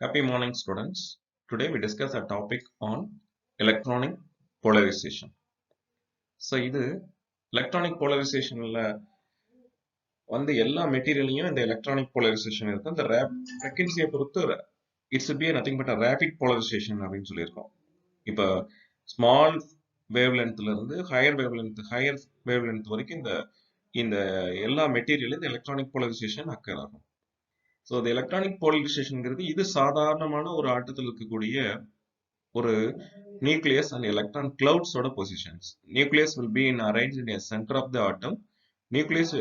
Happy morning, students. Today we discuss a topic on electronic polarization. So, இது electronic polarizationல வந்து எல்லா மெட்டீரியலையும் இந்த electronic polarization இருக்கு. இந்த frequency பொறுத்து it should be nothing but a rapid polarization அப்படின்னு சொல்லியிருக்கோம். இப்போ ஸ்மால் வேவ்லென்த்ல இருந்து ஹையர் வேவ்லென்த் வரைக்கும் இந்த எல்லா மெட்டீரியலும் இந்த electronic polarization occur ஆகும். ஸோ இந்த எலக்ட்ரானிக் போலரைசேஷன்ங்கிறது இது சாதாரணமான ஒரு ஆட்டத்தில் இருக்கக்கூடிய ஒரு நியூக்ளியஸ் அண்ட் எலக்ட்ரான் கிளவுட்ஸோட positions. Nucleus will be in arrange in centre of the atom. Nucleus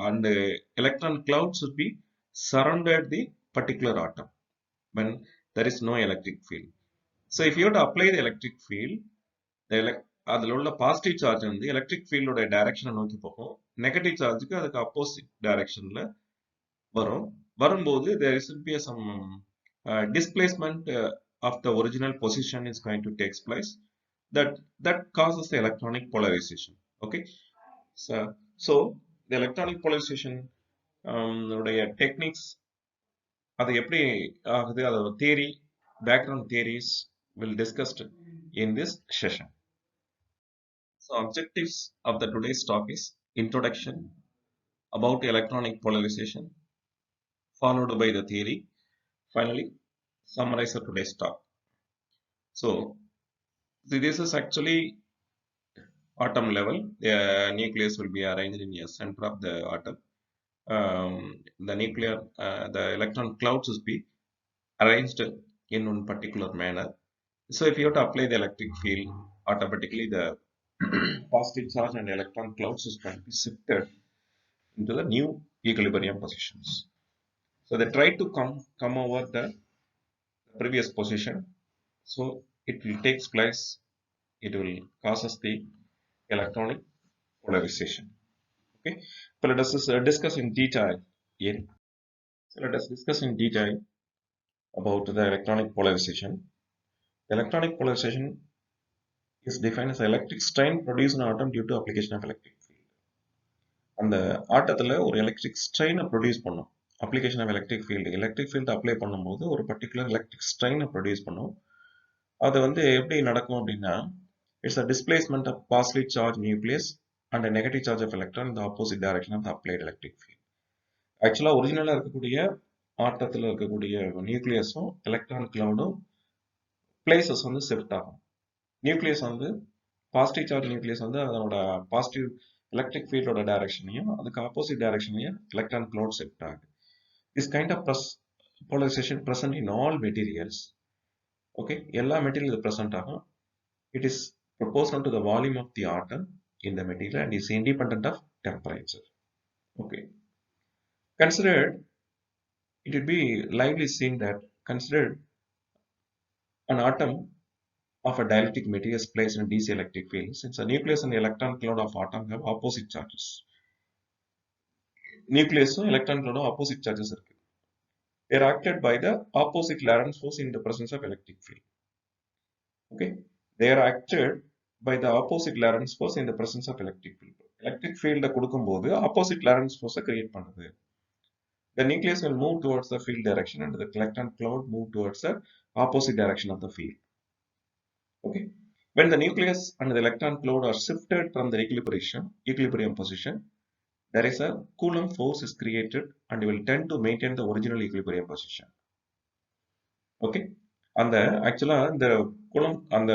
and electron clouds will be surrounded the particular atom when there is no electric field. So if you have to apply the electric field, அதில் உள்ள positive charge வந்து electric ஃபீல்டோட டைரக்ஷனை நோக்கி போகும், negative சார்ஜுக்கு அதுக்கு opposite டைரக்ஷன்ல வரும்போது there should be some displacement of the original position is going to take place that causes the electronic polarization. Okay, so the electronic polarization உடைய techniques அது எப்படி ஆகுது, அதோட theory, background theories will discussed in this session. So objectives of the today's talk is introduction about electronic polarization, followed by the theory. Finally, summarize the today's talk. So, this is actually atom level. The nucleus will be arranged in the center of the atom. The electron clouds will be arranged in one particular manner. So, if you have to apply the electric field, automatically the positive charge and electron clouds is going to be shifted into the new equilibrium positions. So, they try to come over the previous position. So, it will take place, it will causes the electronic polarization. Okay, so let us discuss in detail here. So let us discuss in detail about the electronic polarization. Electronic polarization is defined as electric strain produced in an atom due to application of electric field. அந்த ஆட்டத்தில் ஒரு electric ஸ்ட்ரெயினை produce பண்ணும். Application of electric field apply பண்ணும்போது ஒரு particular electric ஸ்ட்ரெயினை produce பண்ணும். அது வந்து எப்படி நடக்கும் அப்படின்னா, it's a displacement of positive charge nucleus and a negative charge of electron in the opposite direction of the applied electric field. ஆக்சுவலா ஒரிஜினலா இருக்கக்கூடிய ஆட்டத்தில் இருக்கக்கூடிய நியூக்ளியஸும் எலக்ட்ரான் கிளவுடும் பிளேசஸ் வந்து ஷிஃப்ட் ஆகும். நியூக்ளியஸ் வந்து பாசிட்டிவ் சார்ஜ் நியூக்ளியஸ் வந்து அதனோட பாசிட்டிவ் எலக்ட்ரிக் ஃபீல்டோட டைரக்ஷனையும் அதுக்கு ஆப்போசிட் டைரக்ஷனையும் எலக்ட்ரான் கிளவுட் ஷிஃப்ட் ஆகுது. This kind of polarization present in all materials. Okay, எல்லா மெட்டீரியல் present ஆகும். It is proportional to the volume of the atom in the material and is independent of temperature. Okay, considered, it will be lively seen that considered an atom of a dielectric material is placed in a DC electric field. Since the nucleus and the electron cloud of atom have opposite charges, nucleus and electron cloud have opposite charges. They are acted by the opposite Lorentz force in the presence of electric field. Okay, they are acted by the opposite Lorentz force in the presence of electric field. Electric field கொடுக்கும்போது opposite Lorentz force create பண்ணுது. The nucleus will move towards the field direction and the electron cloud move towards the opposite direction of the field. Okay, when the nucleus and the electron cloud are shifted from the equilibrium position, there is a Coulomb force is created and will tend to maintain the original equilibrium position. Okay, அந்த ஆக்சுவலா இந்த Coulomb அந்த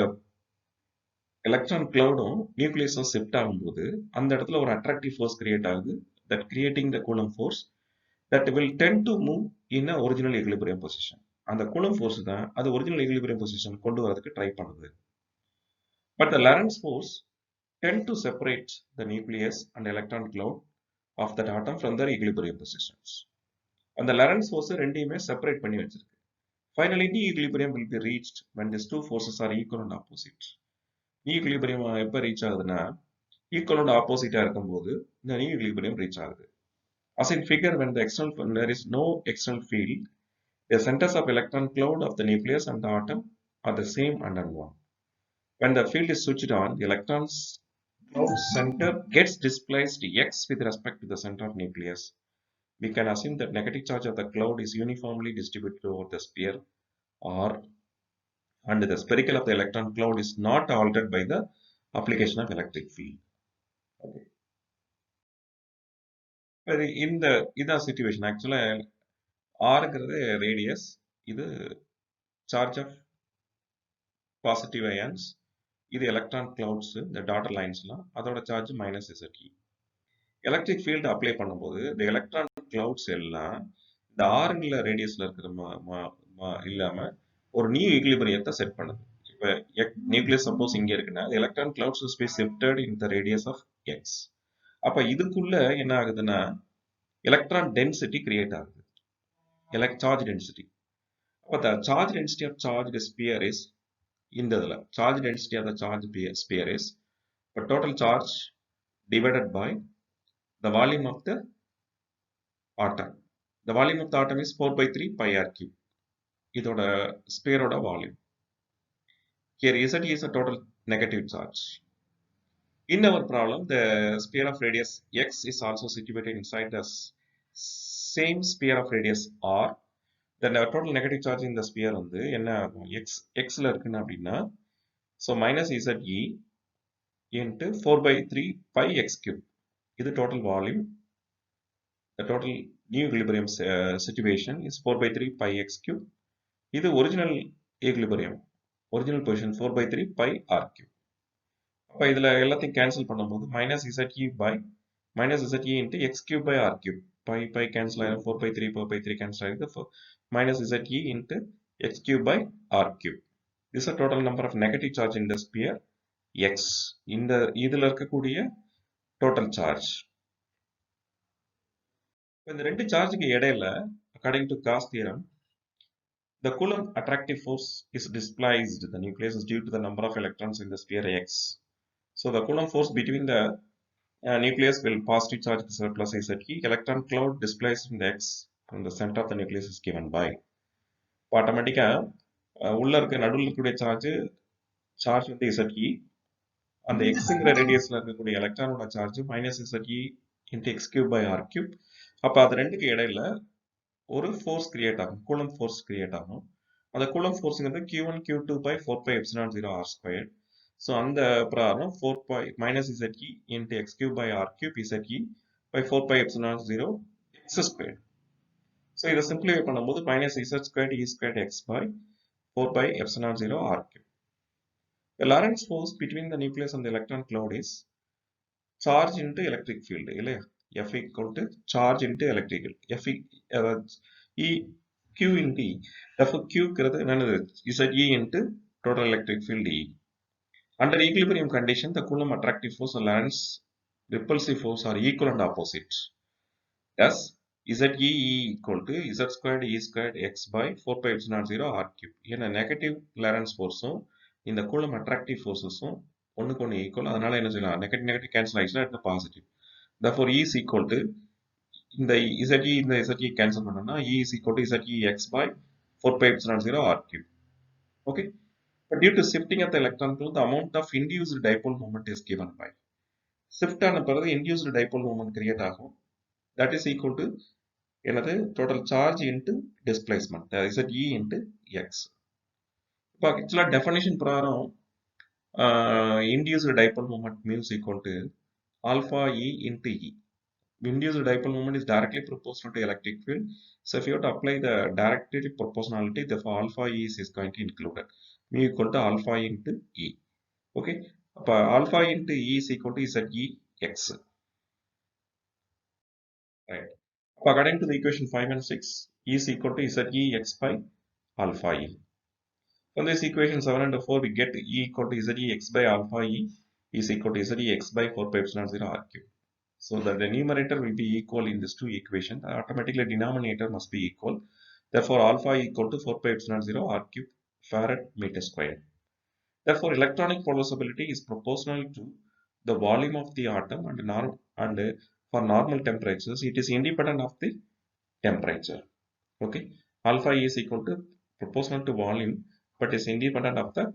electron கிளவுடும் நியூக்ளியஸும் shift ஆகும்போது அந்த இடத்துல ஒரு attractive force create ஆகுது, that creating the Coulomb force that will tend to move in a original equilibrium position. அந்த Coulomb force தான் அது ஒரிஜினல் equilibrium position கொண்டு வரதுக்கு ட்ரை பண்ணுது. But the Lorentz force tend to separate the nucleus and electron cloud of that atom from their equilibrium positions. அந்த Lorentz force ரெண்டையுமே separate பண்ணி வச்சிருக்கு. Finally, the equilibrium will be reached when these two forces are equal and opposite. equilibrium எப்போ reach ஆகுதுன்னா equal and opposite இருக்கும்போது இந்த equilibrium reach ஆகுது. As in figure, when there is no external field, the centers of electron cloud of the nucleus and the atom are the same and unknown. When the field is switched on, the electron's cloud center gets displaced x with respect to the center of nucleus. We can assume that negative charge of the cloud is uniformly distributed over the sphere R, and the spherical of the electron cloud is not altered by the application of electric field. Okay. இந்த situation actually R ங்கிறது radius, இது charge of positive ions, இது electron clouds, இந்த dotted linesலாம் அதோட charge minus ZE. Electric field apply பண்ணும்போது இந்த electron clouds எல்லாம் இந்த ஆறுங்கிற ரேடியஸ்ல இருக்கிற இல்லாம ஒரு நியூ ஈக்லிபிரியத்தை செட் பண்ணுது. இப்போ நியூக்ளியஸ் சப்போஸ் இங்க இருக்குன்னா electron clouds is be shifted in the radius of X. அப்ப இதுக்குள்ள என்ன ஆகுதுன்னா எலக்ட்ரான் டென்சிட்டி கிரியேட் ஆகுது, சார்ஜ் டென்சிட்டி. அப்ப the charge density of charged sphere is இந்த இதுல charge density of the charged sphere is total charge divided by the volume of the atom. The volume of the atom is 4 by 3 pi r cube. இதோட ஸ்பியரோட volume. Here Z is a total negative charge. In our problem, the sphere of radius x is also situated inside the same sphere of radius r. Then the total negative charge in the sphere வந்து என்ன ஆகும், xல இருக்குன்னு அப்படின்னா, so minus ZE into 4 by 3 pi x cube. இது total volume. The total new equilibrium situation is 4 by 3 pi x cube. இது original equilibrium, original position 4 by 3 pi r cube. அப்போ இதில் எல்லாத்தையும் கேன்சல் பண்ணும்போது minus ZE by minus ZE into x cube by r cube. pi cancel ஆயிரும், 4 by 3 4 by 3 cancel ஆயிருக்கு, minus ZE into x cube by r cube. This is a total number of negative charge in the sphere x. இந்த இதில் இருக்கக்கூடிய total charge. இந்த ரெண்டு சார்ஜுக்கு இடையில according to Gauss theorem, the Coulomb attractive force is displaced the nucleus is due to the number of electrons in the sphere x. So the Coulomb force between the nucleus will positive charge surplus ZE. Electron cloud displaced in the x from the center of the nucleus is given by. ஆட்டோமேட்டிக்கா உள்ள இருக்க நடுவில் இருக்கக்கூடிய charge வந்து ZE, அந்த எக்ஸ்ங்கிற ரேடியஸ்ல இருக்கக்கூடிய எலக்ட்ரானோட charge minus ZE into x cube by r cube. அப்ப அது ரெண்டுக்கு இடையில ஒரு ஃபோர்ஸ் கிரியேட் ஆகும், கூலம்ப் ஃபோர்ஸ் கிரியேட் ஆகும். அந்த கூலம்ப் ஃபோர்ஸ்ங்கிறது q1 q2 by 4 pi epsilon 0 r squared. So அந்த பிரகாரம் 4 pi minus ZE into x cube by r cube ZE by 4 pi epsilon 0 x squared. So இதை சிம்பிளிஃபை பண்ணும்போது minus z squared e squared x by 4 pi epsilon 0 r cube. The Lorentz force between the nucleus and the electron cloud is charge into electric field, இல்லையா? F equal to charge into electrical. E Q into E. Therefore Q ங்கிறது என்னது? ZE into total electric field E. Under equilibrium condition, the Coulomb attractive force and Lorentz repulsive force are equal and opposite. Thus, ZE equal to Z squared E squared x by 4 pi epsilon 0 r cube. ஏன்னா negative Lorentz forceம் இந்த Coulomb attractive forcesம் ஒன்றுக்கு ஒன்று equal. அதனால என்ன செய்யலாம், negative cancel ஆயிடுச்சுன்னா இது positive. Therefore, E is equal to இந்த ZE cancel பண்ணோம்னா E is equal to ZE x by 4 pi epsilon 0 r cube. Okay. But due to shifting of the electron field, the amount of induced dipole moment is given by. Shift ஆன பிறகு induced dipole moment create ஆகும். That is equal to என்னது, total charge into displacement, ZE into x. இப்போ ஆக்சுவலா definition பிரகாரம் induced dipole moment mu is equal to alpha E into E. Induced dipole moment is directly proportional to electric field. So if you have to apply the directly proportionality, therefore alpha E is going to include it. Mu equal to alpha E into E. Okay. Alpha into E is equal to ZE x. Right. According to the equation 5 and 6, E is equal to ZE x by alpha E. From this equation 7 and 4, we get E equal to ZE x by alpha E is equal to ZE x by 4 pi epsilon 0 r cube. So that the numerator will be equal in these two equations. Automatically denominator must be equal. Therefore, alpha equal to 4 pi epsilon 0 r cube farad meter square. Therefore, electronic pulsability is proportional to the volume of the atom and for normal temperatures, it is independent of the temperature. Okay. Alpha is equal to proportional to volume, but is independent of the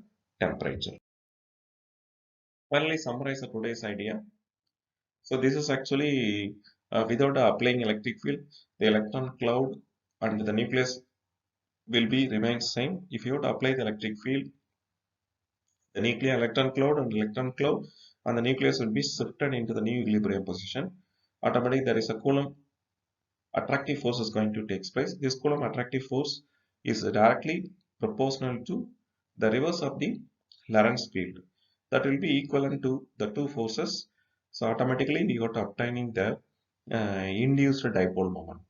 temperature. Finally, summarize today's idea. So this is actually without applying electric field, the electron cloud and the nucleus will be remains same. If you have to apply the electric field, the nuclear electron cloud and the nucleus will be shifted into the new equilibrium position. Automatically, there is a Coulomb attractive force is going to take place. This Coulomb attractive force is directly proportional to the reverse of the Lorentz field. That will be equivalent to the two forces. So automatically we got obtaining the induced dipole moment.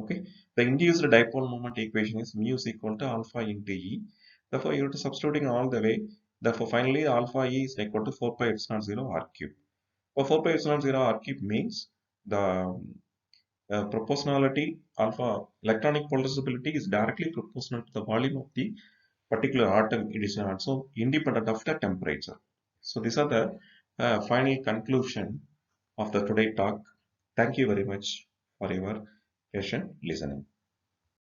Okay, the induced dipole moment equation is mu is equal to alpha into E. Therefore, you have to substituting all the way. Therefore, finally alpha E is equal to 4 pi epsilon 0 r cube. For 4 pi epsilon 0 r cube means the proportionality alpha electronic polarizability is directly proportional to the volume of the particular atom. It is also independent of the temperature. So these are the final conclusion of the today talk. Thank you very much for your patient listening.